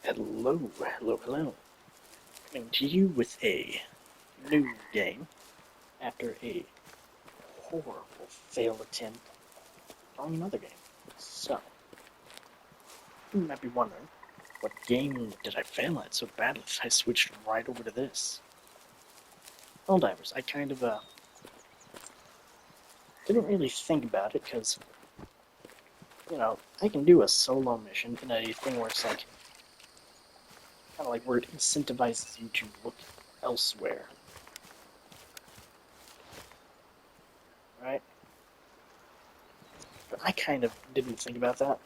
Hello, hello, hello. Coming to you with a new game after a horrible failed attempt on another game. So, you might be wondering, what game did I fail at so badly that I switched right over to this? Well, divers, I kind of didn't really think about it because, I can do a solo mission in a thing where it's like, kind of like where it incentivizes you to look elsewhere, right? But I kind of didn't think about that.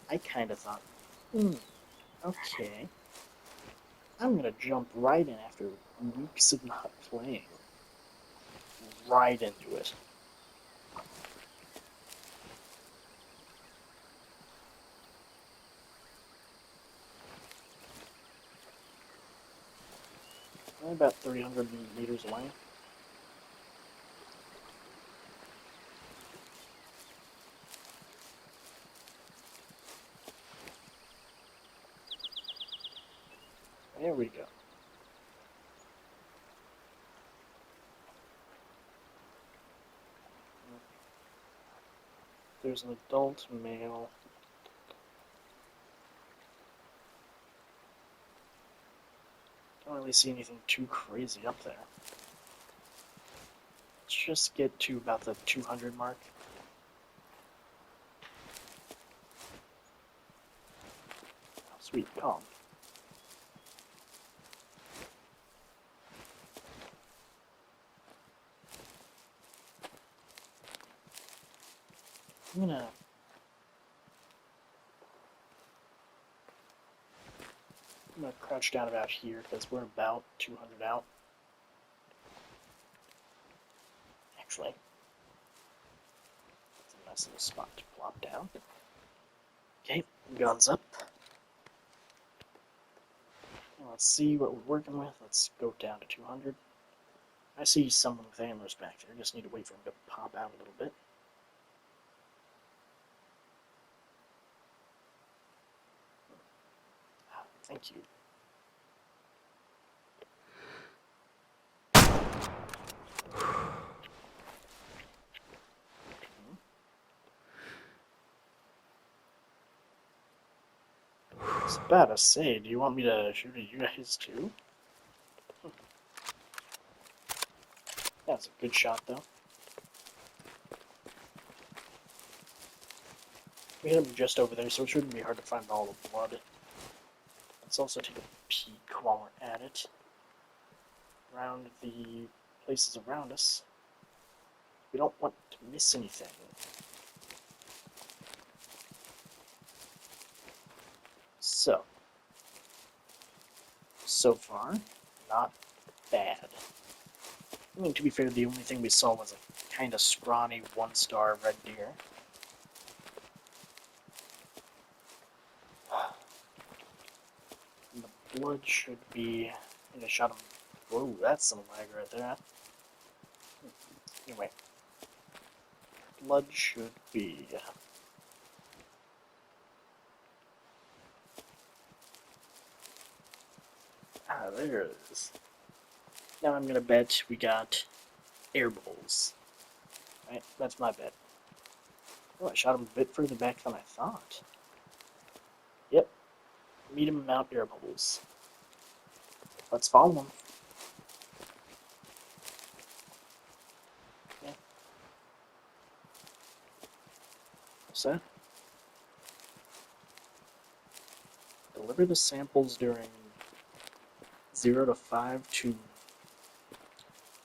I kind of thought, okay, I'm gonna jump right in after weeks of not playing. Right into it. Only about 300 meters away. There we go. There's an adult male. Don't really see anything too crazy up there. Let's just get to about the 200 mark. Oh, sweet, calm. I'm gonna crouch down about here because we're about 200 out. Actually, it's a nice little spot to plop down. Okay, guns up. Let's see what we're working with. Let's go down to 200. I see someone with hammers back there. Just need to wait for him to pop out a little bit. Thank you. I was about to say, do you want me to shoot at you guys too? That was a good shot, though. We hit him just over there, so it shouldn't be hard to find all the blood. Let's also take a peek while we're at it. Around the places around us. We don't want to miss anything. So far, not bad. I mean, to be fair, the only thing we saw was a kind of scrawny one-star red deer. And the blood should be... I think I shot him... Whoa, that's some lag right there. Anyway. Blood should be... Ah, there it is. Now I'm gonna bet we got air bowls. Right, that's my bet. Oh, I shot him a bit further back than I thought. Yep, medium amount air bubbles. Let's follow him. Yeah. What's that? Deliver the samples during 0 to 5 to...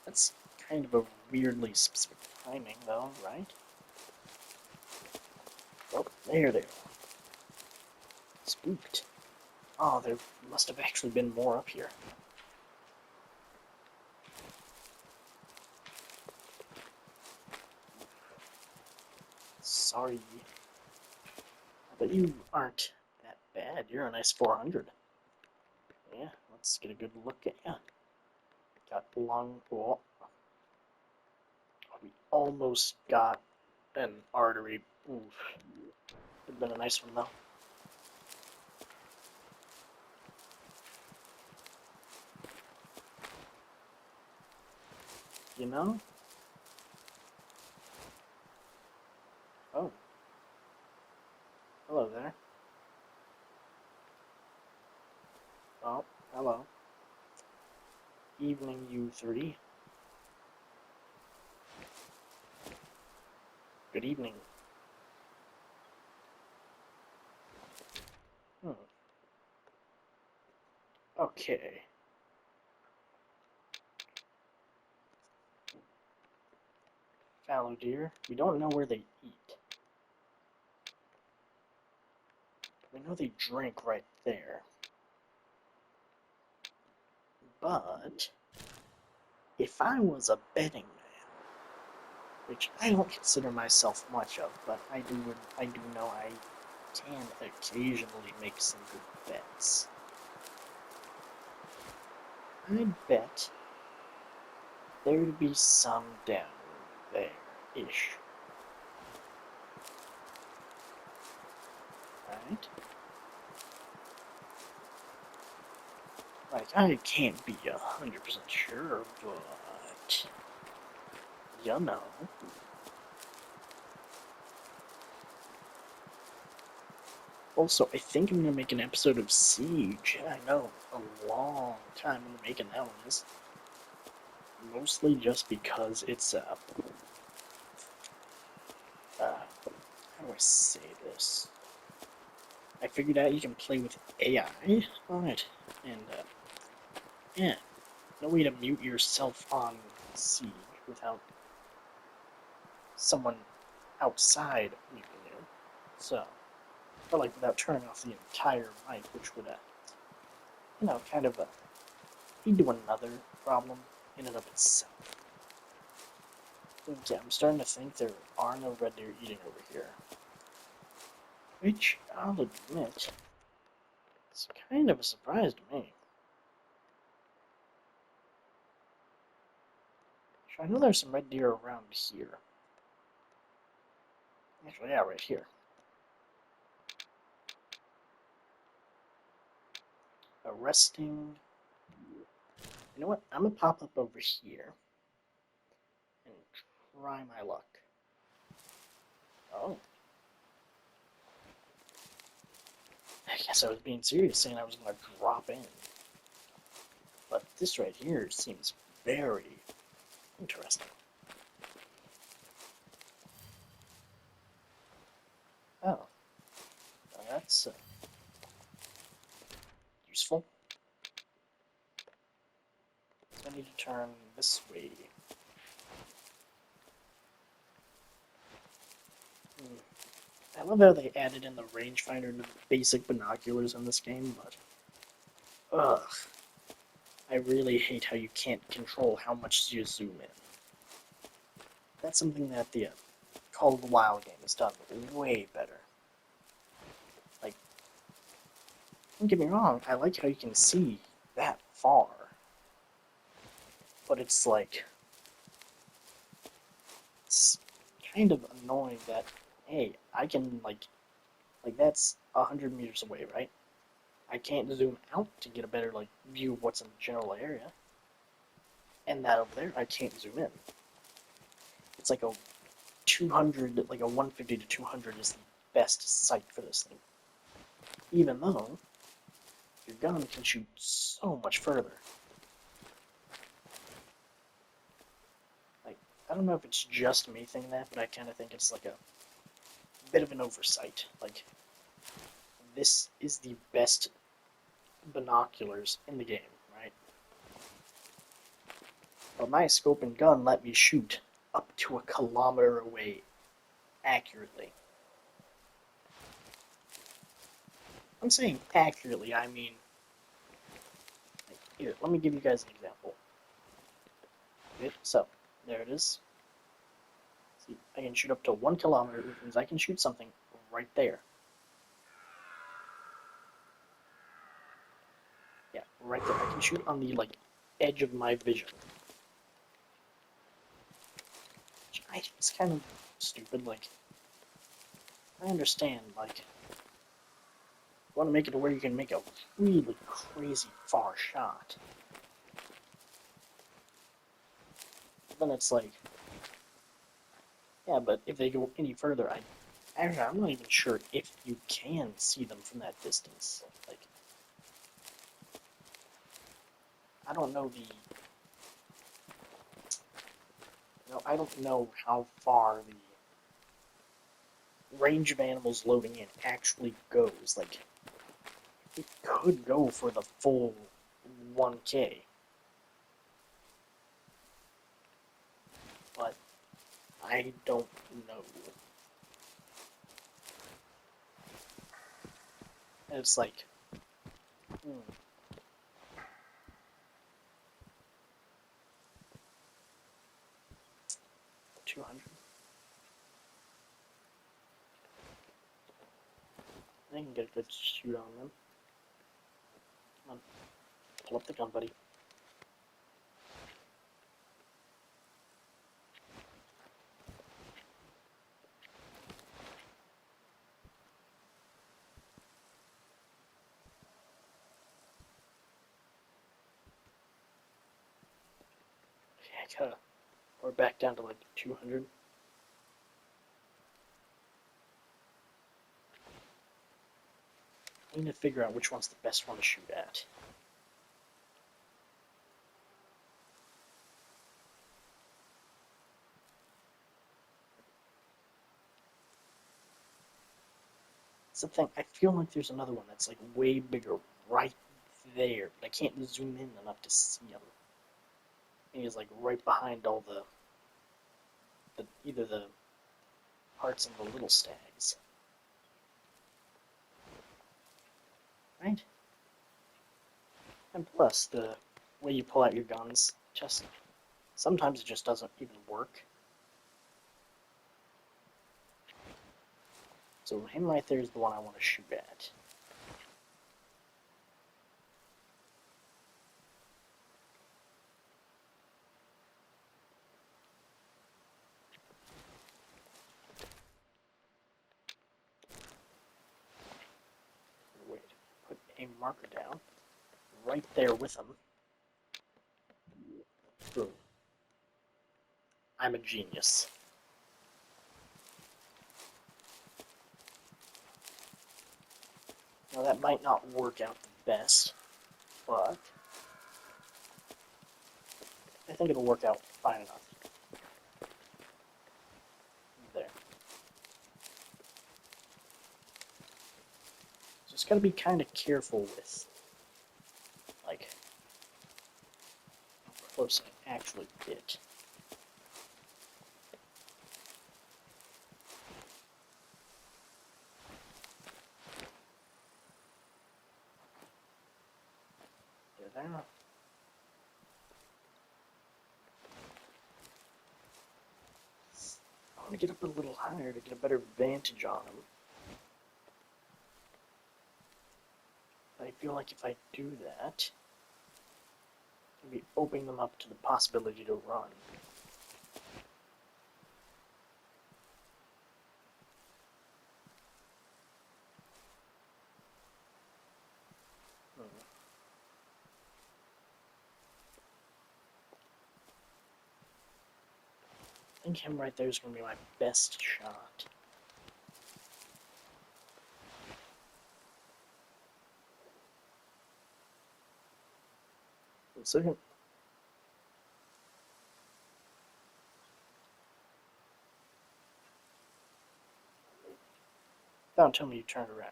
That's kind of a weirdly specific timing, though, right? Oh, there they are. Spooked. Oh, there must have actually been more up here. Sorry. But you aren't that bad. You're a nice 400. Yeah, let's get a good look at you. Got long... Oh, we almost got an artery. Oof. It'd been a nice one though. You know? Oh. Hello there. Oh, hello. Evening, you three. Good evening. Okay. Fallow deer. We don't know where they eat. We know they drink right there. But if I was a betting man, which I don't consider myself much of, but I do know I can occasionally make some good bets. I'd bet there'd be some down there-ish. Right? Like, I can't be 100% sure, but you know. Also, I think I'm gonna make an episode of Siege. I know, a long time in the making that one is. Mostly just because it's, how do I say this? I figured out you can play with AI on it, and, yeah, no way to mute yourself on Siege without someone outside muting you. So, or like without turning off the entire mic, which would, you know, kind of, lead to another problem in and of itself. Yeah, I'm starting to think there are no red deer eating over here. Which, I'll admit, it's kind of a surprise to me. I know there's some red deer around here. Actually, yeah, right here. Arresting. You know what? I'm gonna pop up over here and try my luck. Oh. I guess I was being serious saying I was gonna drop in. But this right here seems very interesting. Oh. Well, that's useful. So I need to turn this way. I love how they added in the rangefinder to the basic binoculars in this game, but ugh, I really hate how you can't control how much you zoom in. That's something that the Call of the Wild game has done way better. Like, don't get me wrong, I like how you can see that far, but it's like, it's kind of annoying that, hey, I can like that's 100 meters away, right? I can't zoom out to get a better like view of what's in the general area. And that over there, I can't zoom in. It's like a 200, like a 150 to 200 is the best sight for this thing. Even though your gun can shoot so much further. Like, I don't know if it's just me thinking that, but I kind of think it's like a bit of an oversight. Like, this is the best binoculars in the game, right? But my scope and gun let me shoot up to 1 kilometer away accurately. I'm saying accurately, I mean, like, here, let me give you guys an example. Okay, so, there it is. See, I can shoot up to 1 kilometer, which means I can shoot something right there. Yeah, right there. I can shoot on the, like, edge of my vision. Which I think is kind of stupid. Like, I understand, like, you want to make it to where you can make a really crazy far shot. Then it's like, yeah, but if they go any further, actually, I'm not even sure if you can see them from that distance. Like, I don't know I don't know how far the range of animals loading in actually goes. Like, it could go for the full 1K. But I don't know. And it's like, 200. I can get a good shoot on them. Come on, pull up the gun, buddy. Okay, we're back down to like 200. I need to figure out which one's the best one to shoot at. That's the thing, I feel like there's another one that's like way bigger right there, but I can't zoom in enough to see him. And he's like right behind all either the hearts of the little stags. Right? And plus, the way you pull out your guns, just sometimes it just doesn't even work. So him right there is the one I want to shoot at. Wait, put a marker down right there with him. Boom. I'm a genius. Now that might not work out the best, but I think it'll work out fine enough. There. Just gotta be kind of careful with, like, how close I actually get. There. I want to get up a little higher to get a better vantage on them. I feel like if I do that, I'll be opening them up to the possibility to run. I think him right there is going to be my best shot. One second. Don't tell me you turned around.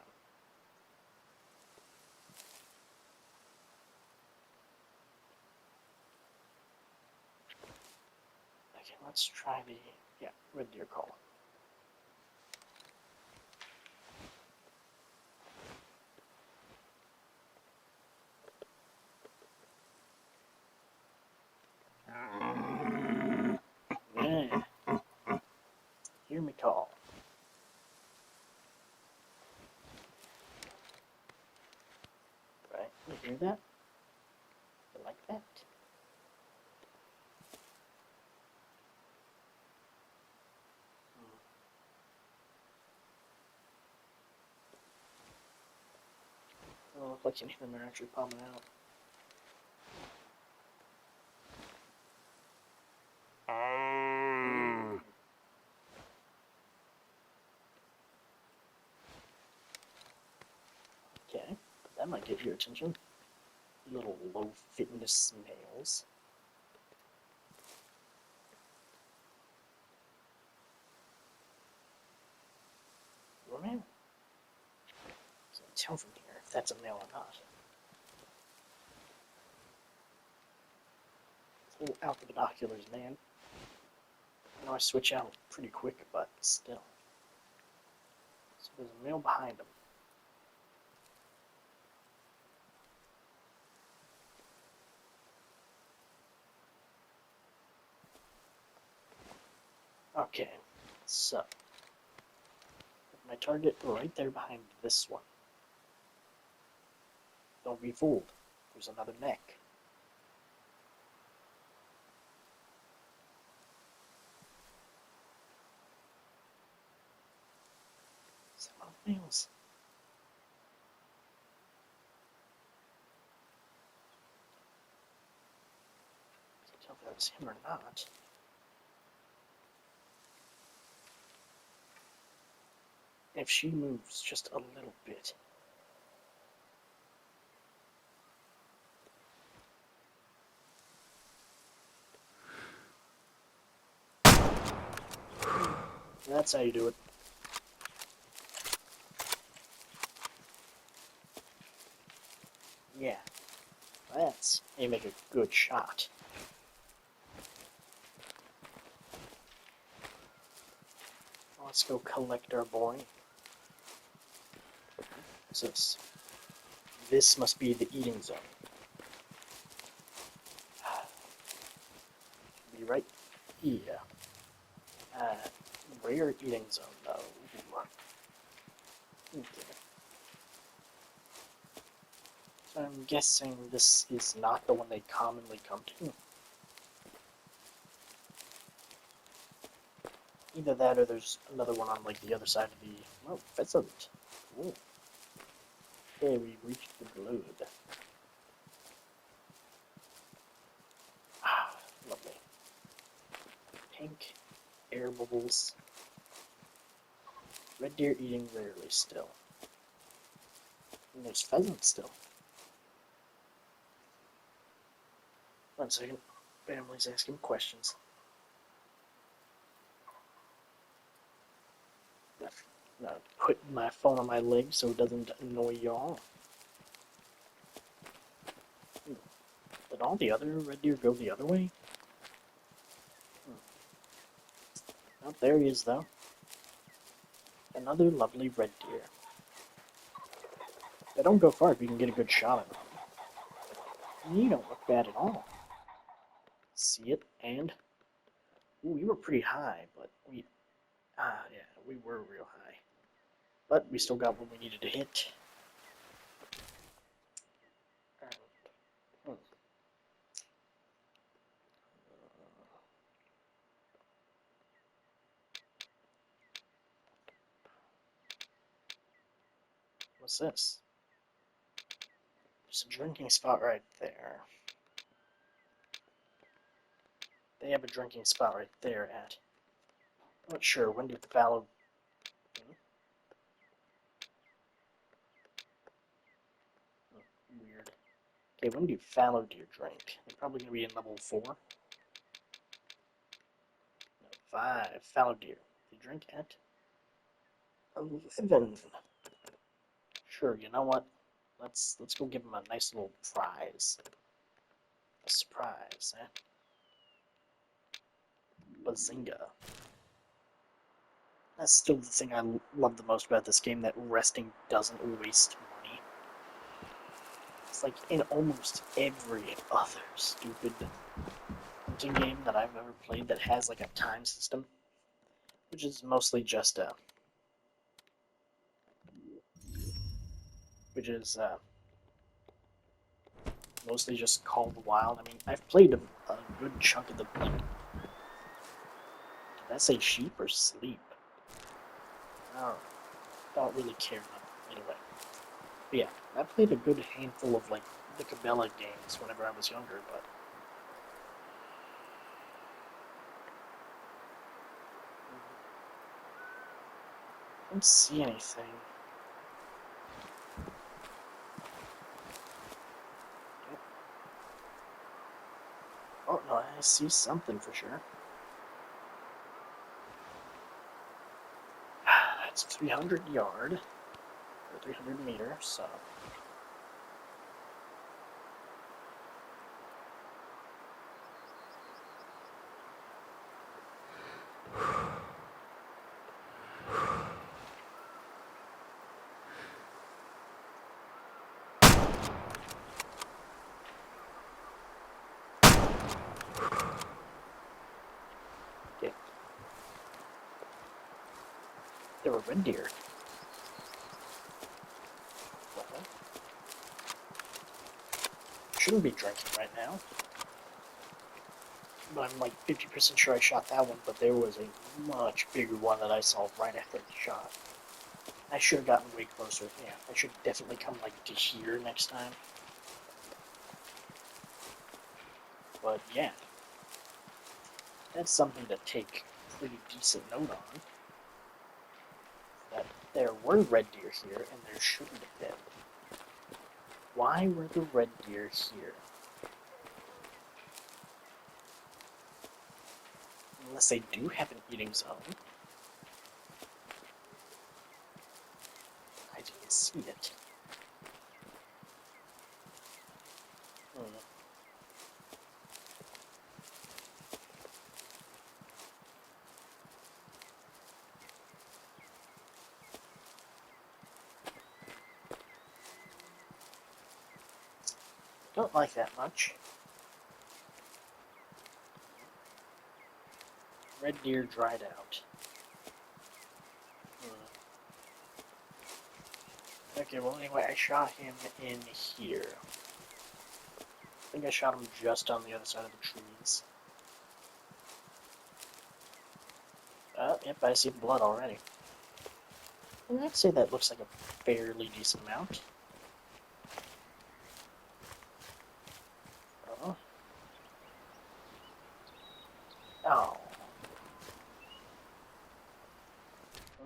Okay, let's try the, red deer call. Yeah. Hear me call. Right, you hear that? You like that? like any of them are actually popping out. Okay, that might get your attention. Little low fitness males. You're a male. Can't tell from here if that's a male or not. It's a little out the binoculars, man. I know I switch out pretty quick, but still. So there's a male behind him. Okay, so my target right there behind this one. Don't be fooled. There's another neck. Some of the males. Can't tell if that was him or not. If she moves just a little bit. That's how you do it. Yeah, that's how you make a good shot. Let's go collect our boy. What's this? This must be the eating zone. Be right here. Rare eating zone, though. Okay. So I'm guessing this is not the one they commonly come to. Either that or there's another one on like the other side of the... Oh, pheasant. Cool. Okay, we reached the globe. Ah, lovely. Pink air bubbles. Red deer eating rarely still. And there's pheasant still. One second. Family's asking questions. Now, put my phone on my leg so it doesn't annoy y'all. Did all the other red deer go the other way? Oh, there he is, though. Another lovely red deer. They don't go far if you can get a good shot at them. You don't look bad at all. See it, and... Ooh, we were pretty high, but we... yeah, we were real high. But we still got what we needed to hit. What's this? There's a drinking spot right there. They have a drinking spot right there at... I'm not sure, when do fallow... Weird. Okay, when do fallow deer drink? They're probably going to be in level 4. No, 5. Fallow deer. They drink at 11. Sure, you know what? Let's go give them a nice little prize. A surprise, eh? Bazinga. That's still the thing I love the most about this game, that resting doesn't waste money. It's like in almost every other stupid hunting game that I've ever played that has like a time system, which is mostly just mostly just Call of the Wild. I mean, I've played a good chunk of the... Did I say sheep or sleep? I don't really care. Anyway, Yeah, I played a good handful of like the Cabela games whenever I was younger, but I don't see anything. Yep. Oh no, I see something for sure. That's 300 yard or 300 meter, so okay. There were red deer. Well, shouldn't be drinking right now. But I'm like 50% sure I shot that one, but there was a much bigger one that I saw right after the shot. I should have gotten way closer. Yeah, I should definitely come like to here next time. But yeah, that's something to take pretty decent note on. That there were red deer here, and there shouldn't have been. Why were the red deer here? Unless they do have an eating zone. I didn't see it. Hmm. Don't like that much. Red deer dried out. Hmm. Okay, well anyway, I shot him in here. I think I shot him just on the other side of the trees. Yep, I see the blood already. And I'd say that looks like a fairly decent amount. Oh. Oh.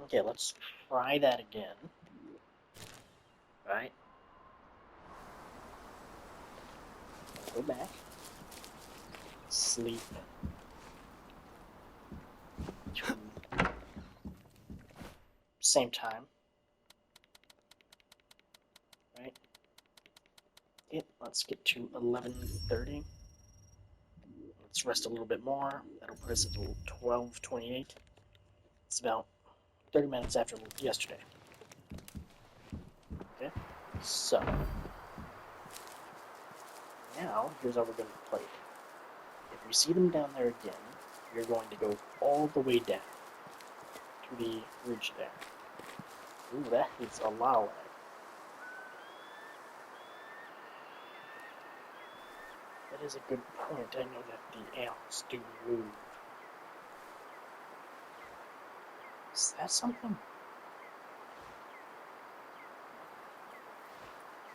Okay, let's try that again. Right? Go back. Sleep. Same time. Right? Yep, let's get to 11:30. Let's rest a little bit more. That'll put us at 12:28. It's about 30 minutes after yesterday. Okay? So, now, here's how we're going to play it. If you see them down there again, you're going to go all the way down to the ridge there. Ooh, that is a lot of lag. That is a good point. I know that the owls do move. Is that something?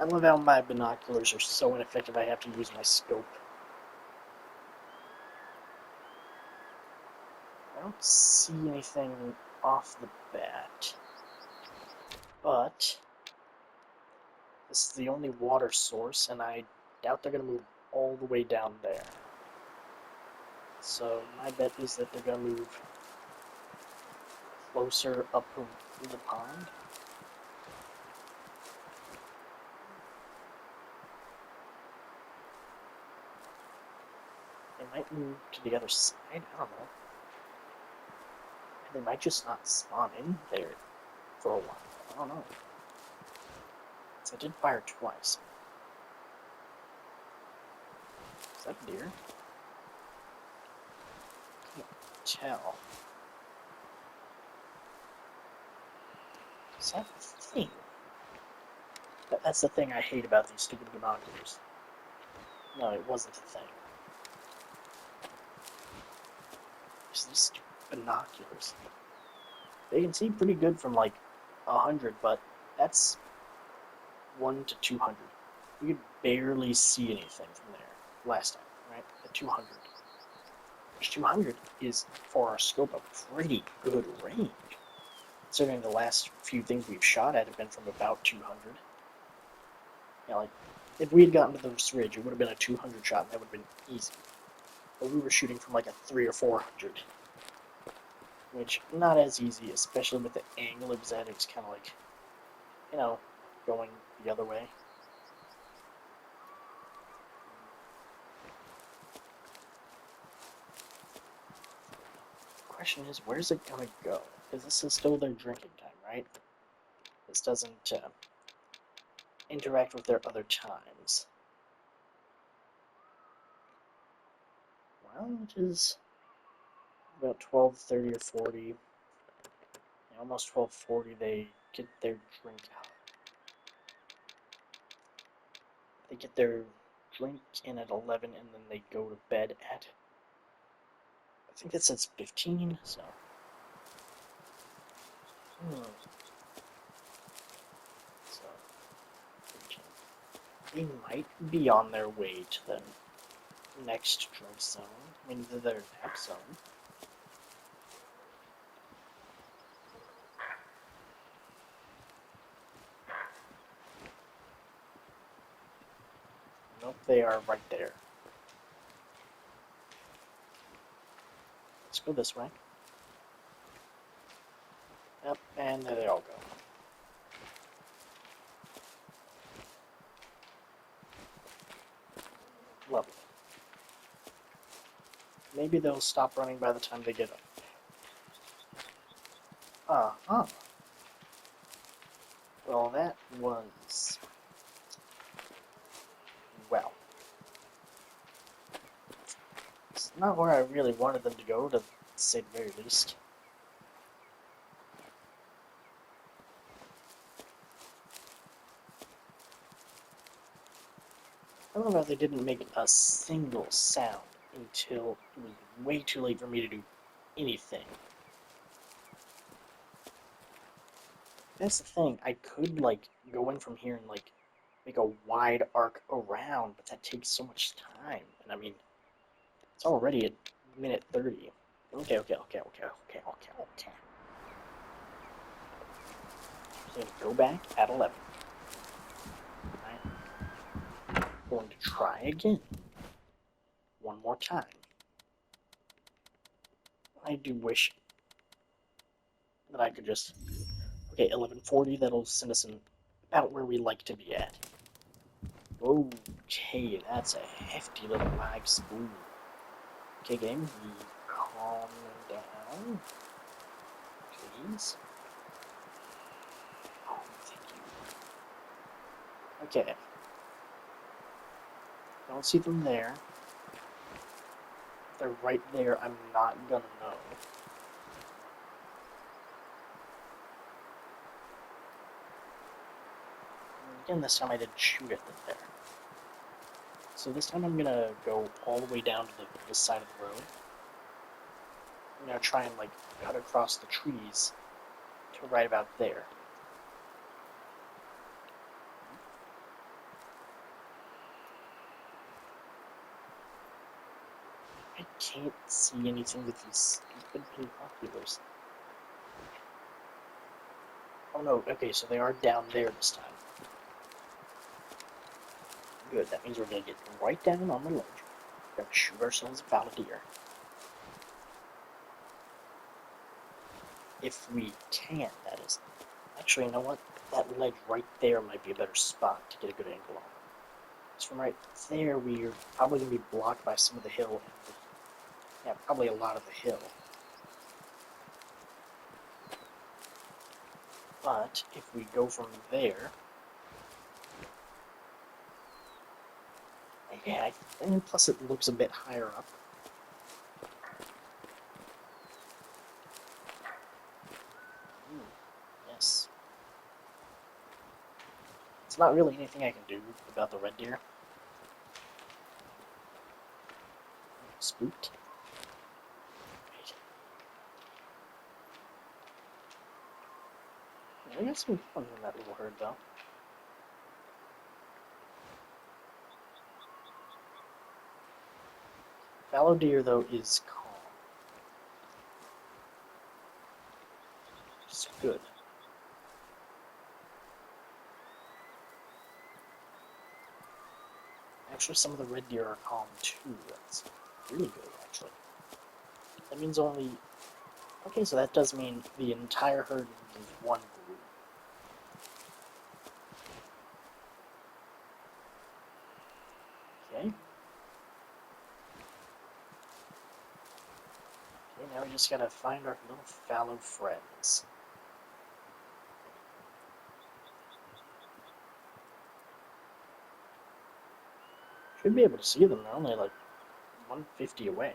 I love how my binoculars are so ineffective I have to use my scope. I don't see anything off the bat. But this is the only water source, and I doubt they're going to move all the way down there. So my bet is that they're going to move closer up the pond. They might move to the other side, I don't know. They might just not spawn in there for a while, I don't know. So I did fire twice. Is that deer? Can't tell. Is that the thing? That's the thing I hate about these stupid binoculars. No, it wasn't a thing. It's these stupid binoculars. They can see pretty good from like 100, but that's 1 to 200. You could barely see anything from there last time, right? At 200. Which 200 is, for our scope, a pretty good range. Considering the last few things we've shot at have been from about 200. Yeah, like, if we had gotten to this ridge, it would have been a 200 shot, and that would have been easy. But we were shooting from like a 3 or 400. Which, not as easy, especially with the angle it was at. It's kind of like, you know, going the other way. The question is, where's it gonna go? Because this is still their drinking time, right? This doesn't interact with their other times. Well, it is about 12:30 or 40. Almost 12:40, they get their drink out. They get their drink in at 11, and then they go to bed at, I think that says 15, so. So, 15. They might be on their way to the next drink zone. I mean, to their nap zone. Nope, they are right there. Let's go this way. Yep, and there they all go. Lovely. Maybe they'll stop running by the time they get up. Uh-huh. Well, that was... well. It's not where I really wanted them to go, to say the very least. I love how they didn't make a single sound until it was way too late for me to do anything. That's the thing, I could, like, go in from here and, like, make a wide arc around, but that takes so much time. And I mean, it's already at minute 30. Okay. So go back at 11. Right. Going to try again. One more time. I do wish that I could just... Okay, 11:40, that'll send us in about where we like to be at. Okay, that's a hefty little lag spool. Okay, game, calm down. Please. Oh, thank you. Okay. Don't see them there. If they're right there, I'm not gonna know. Again, this time I didn't shoot at them there. So this time I'm gonna go all the way down to the side of the road. I'm gonna try and, like, cut across the trees to right about there. I can't see anything with these stupid binoculars. Oh no, okay, so they are down there this time. Good, that means we're gonna get right down on the ledge. We're gonna shoot ourselves a foul deer. If we can, that is. Actually, you know what? That ledge right there might be a better spot to get a good angle on. Because from right there, we're probably going to be blocked by some of the hill. And, yeah, probably a lot of the hill. But if we go from there... yeah, and plus it looks a bit higher up. Yes. It's not really anything I can do about the red deer. Spooked. Right. Yeah, we got some fun in that little herd, though. Fallow deer, though, is calm. It's good. Actually, some of the red deer are calm too. That's really good, actually. That means only... Okay, so that does mean the entire herd is one group. Okay. Okay, now we just gotta find our little fallow friends. Should be able to see them. They're only like 150 away.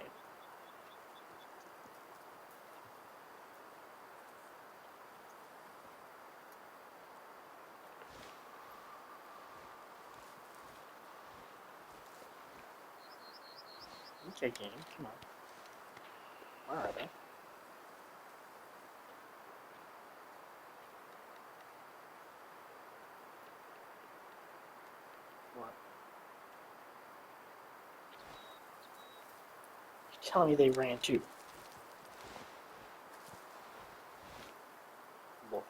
Okay, game, come on. Where are they? What? You're telling me they ran too? Look,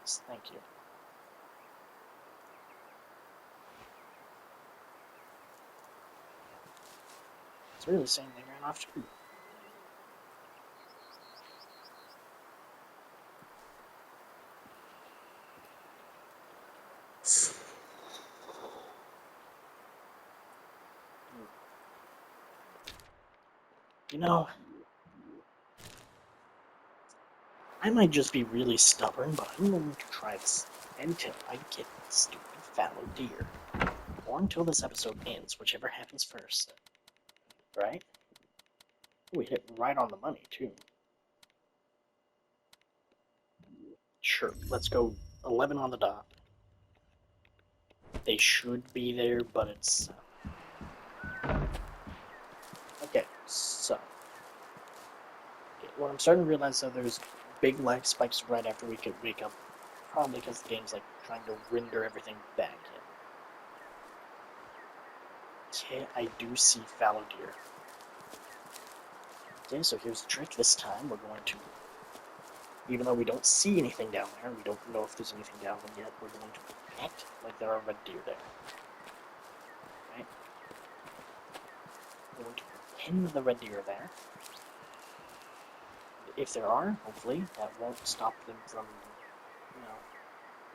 please, thank you. It's really saying they ran off too. You know, I might just be really stubborn, but I'm going to try this until I get this stupid fallow deer. Or until this episode ends, whichever happens first. Right? Ooh, we hit right on the money, too. Sure, let's go 11 on the dot. They should be there, but it's... Okay, so... Okay, what I'm starting to realize is there's big lag spikes right after we could wake up. Probably because the game's like trying to render everything back in. Okay, I do see fallow deer. Okay, so here's the trick. This time we're going to, even though we don't see anything down there, we don't know if there's anything down there yet, we're going to act like there are red deer there. Right? We're going to pin the red deer there. If there are, hopefully, that won't stop them from, you know,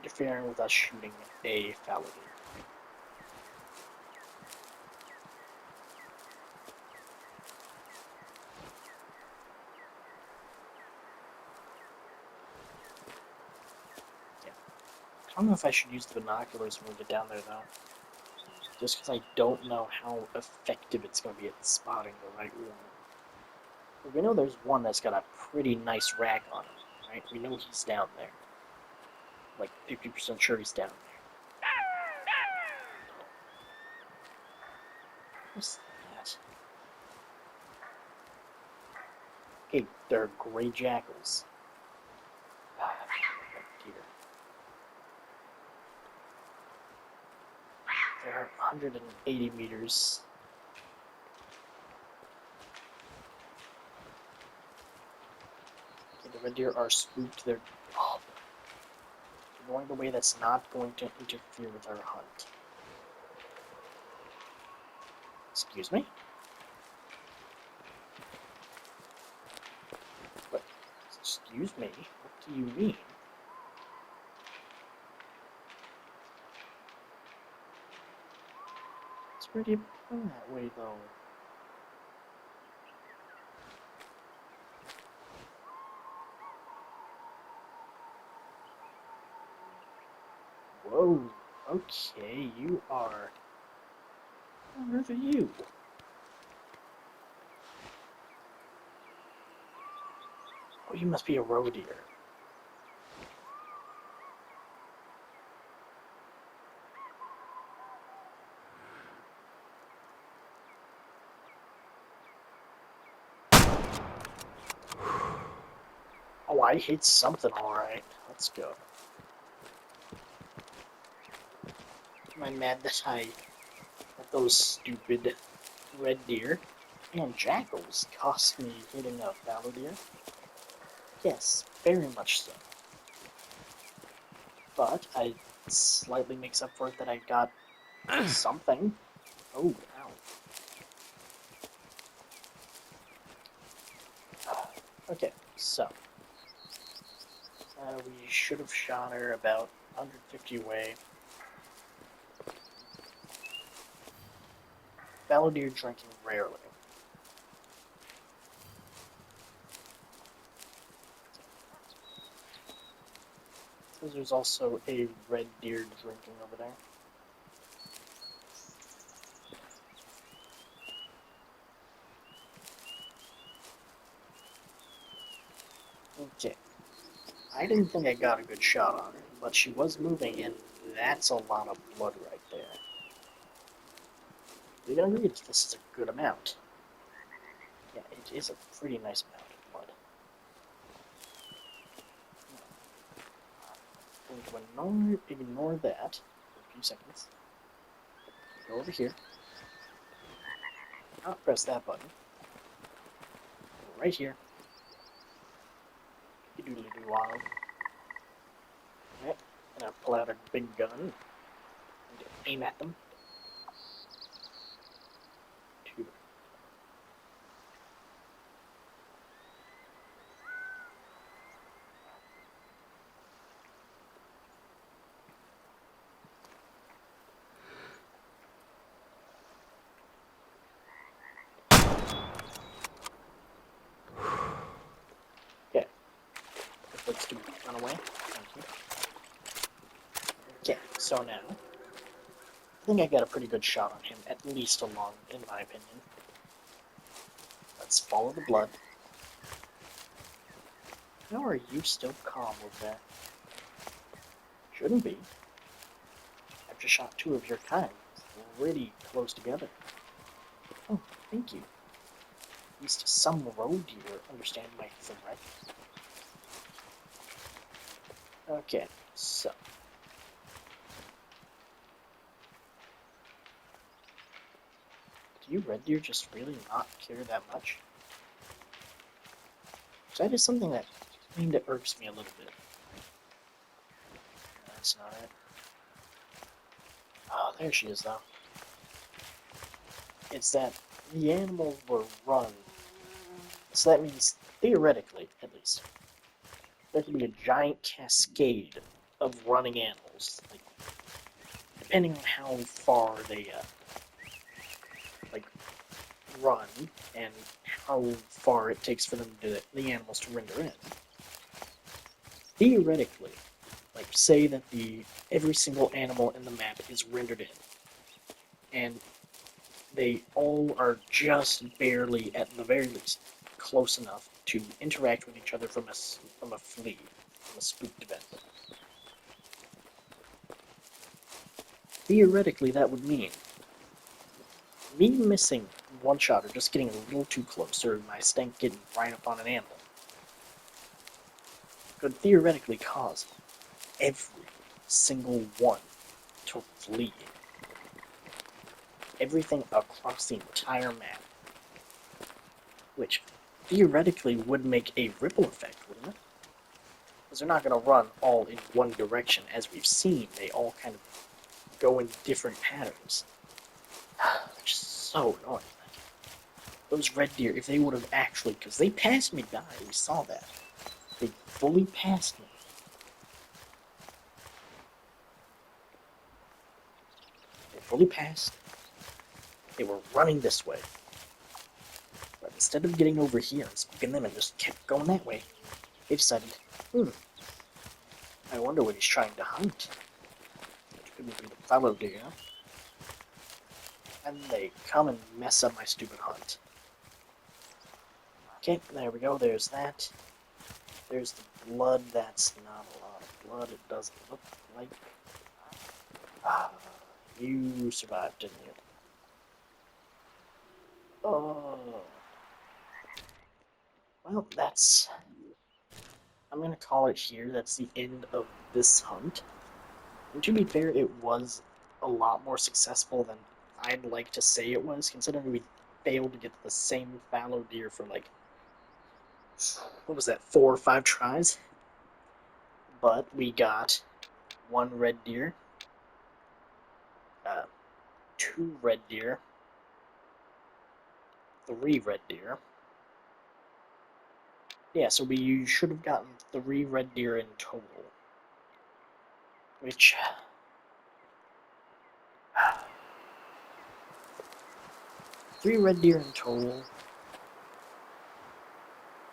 interfering with us shooting a fallow deer. I don't know if I should use the binoculars when we get down there, though. Just because I don't know how effective it's going to be at spotting the right one. But we know there's one that's got a pretty nice rack on him, right? We know he's down there. Like, 50% sure he's down there. What's that? Okay, they're gray jackals. Ah, dear. They're 180 meters. Okay, the red deer are spooked. They're going the way that's not going to interfere with our hunt. Excuse me? What? Excuse me? What do you mean? It's pretty going that way, though. Whoa, okay, you are... What on earth are you? Oh, you must be a roe deer. Oh, I hit something alright. Let's go. Am I mad that I... at those stupid red deer? And jackals cost me hitting a fallow deer. Yes, very much so. But it slightly makes up for it that I got something. Oh, ow. Okay, so we should have shot her about 150 away. Fallow deer drinking rarely. So there's also a red deer drinking over there. Okay. I didn't think I got a good shot on her, but she was moving, and that's a lot of blood right there. You're gonna agree that this is a good amount. Yeah, it is a pretty nice amount of blood. I'm going to ignore that for a few seconds. Go over here. I'll press that button. Go right here. Doodly doo wow. Right, and I'll pull out a big gun and aim at them. Two. Okay. Let's do run away. Thank you. Okay, so now I think I got a pretty good shot on him, at least along, in my opinion. Let's follow the blood. How are you still calm over there? Shouldn't be. I've just shot two of your kind, pretty close together. Oh, thank you. At least some road deer understand my threat. Okay, so. Do you red deer just really not care that much? So that is something that kind of irks me a little bit. That's not it. Oh, there she is, though. It's that the animal will run. So that means, theoretically, at least, there can be a giant cascade of running animals. Like, depending on how far they, like, run, and how far it takes for them to, the animals to render in. Theoretically, like, say that every single animal in the map is rendered in, and they all are just barely, at the very least, close enough to interact with each other from a flea, from a spooked event. Theoretically, that would mean me missing one shot or just getting a little too close, or my stank getting right up on an animal, could theoretically cause every single one to flee. Everything across the entire map. Which theoretically would make a ripple effect, wouldn't it? Because they're not going to run all in one direction. As we've seen, they all kind of go in different patterns. Which is so annoying. Those red deer, if they would have actually, because they passed me by, we saw that. They fully passed me. They fully passed. They were running this way. But instead of getting over here and spooking them and just kept going that way, they decided, I wonder what he's trying to hunt. Which couldn't be the fallow deer. And they come and mess up my stupid hunt. Okay, there we go, there's that. There's the blood, that's not a lot of blood, it doesn't look like. You survived, didn't you? Oh. Well, that's... I'm gonna call it here, that's the end of this hunt. And to be fair, it was a lot more successful than I'd like to say it was, considering we failed to get the same fallow deer for like, what was that, 4 or 5 tries? But we got 1 red deer, 2 red deer, 3 red deer. Yeah, so we should have gotten 3 red deer in total. Which... 3 red deer in total.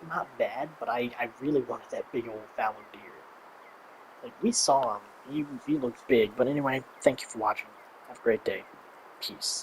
Not bad, but I really wanted that big old fallow deer. Like, we saw him. He looked big. But anyway, thank you for watching. Have a great day. Peace.